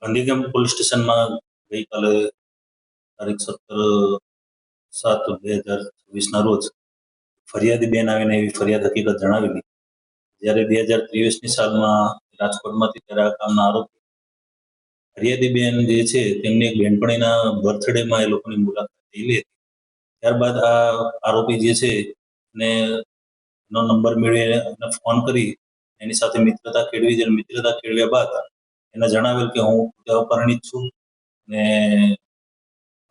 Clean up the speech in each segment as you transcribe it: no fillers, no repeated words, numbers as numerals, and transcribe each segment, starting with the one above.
Gandhidham police સ્ટેશનમાં ગઈકાલે તારીખ 17/7/2026ના રોજ ફરિયાદી બેન આવીને એવી ફરિયાદ હકીકત જણાવેલી. જ્યારે 2023ની સાલમાં રાજકોટમાંથી ત્યારે આ કામના આરોપી ફરિયાદી બેન જે છે તેમની એક બેનપણીના બર્થડેમાં એ લોકોની મુલાકાત થયેલી હતી. ત્યારબાદ આ આરોપી જે છે ને નો નંબર મેળવી અને ફોન કરી એની સાથે મિત્રતા કેળવી. જ્યારે મિત્રતા કેળવ્યા બાદ એને જણાવેલ કે હું અપરિણિત છું ને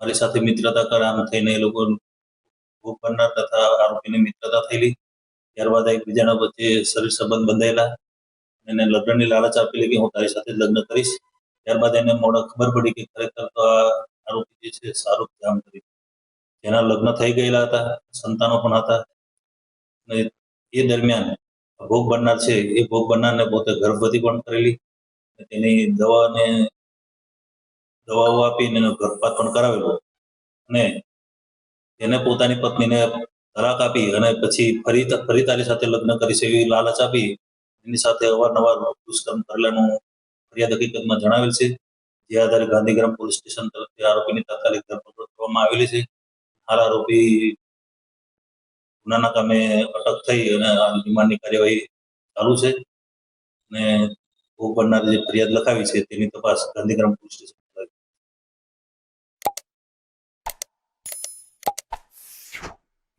મારી સાથે મિત્રતા કર, આમ થઈને એ લોકો ભોગ બનનાર તથા આરોપીની મિત્રતા થયેલી. ત્યારબાદ એકબીજાના વચ્ચે શરીર સંબંધ બંધાયેલા. એને લગ્નની લાલચ આપેલી કે હું તારી સાથે જ લગ્ન કરીશ. ત્યારબાદ એને મોડા ખબર પડી કે ખરેખર તો આ આરોપી જે છે શાહરૂખ જામકરી, જેના લગ્ન થઈ ગયેલા હતા, સંતાનો પણ હતા. અને એ દરમિયાન ભોગ બનનાર છે એ ભોગ બનનારને પોતે ગર્ભવતી પણ કરેલી. તેની દવાઓ આપીને એનો ગર્ભપાત પણ કરાવેલો અને તેને પોતાની પત્નીને તલાક આપી અને પછી ફરી તારી સાથે લગ્ન કરીશ એવી લાલચ આપી એની સાથે અવારનવાર દુષ્કર્મ કરેલાનું ફરિયાદ હકીકતમાં જણાવેલ છે. જે આધારે ગાંધીગ્રામ પોલીસ સ્ટેશન તરફથી આરોપીની તાત્કાલિક ધરપકડ કરવામાં આવેલી છે. હાલ આરોપી ગુનાના કામે અટક થઈ અને રિમાન્ડની કાર્યવાહી ચાલુ છે અને ભોગ બનનાર જે ફરિયાદ લખાવી છે તેની તપાસ ગાંધીગ્રામ પોલીસ સ્ટેશન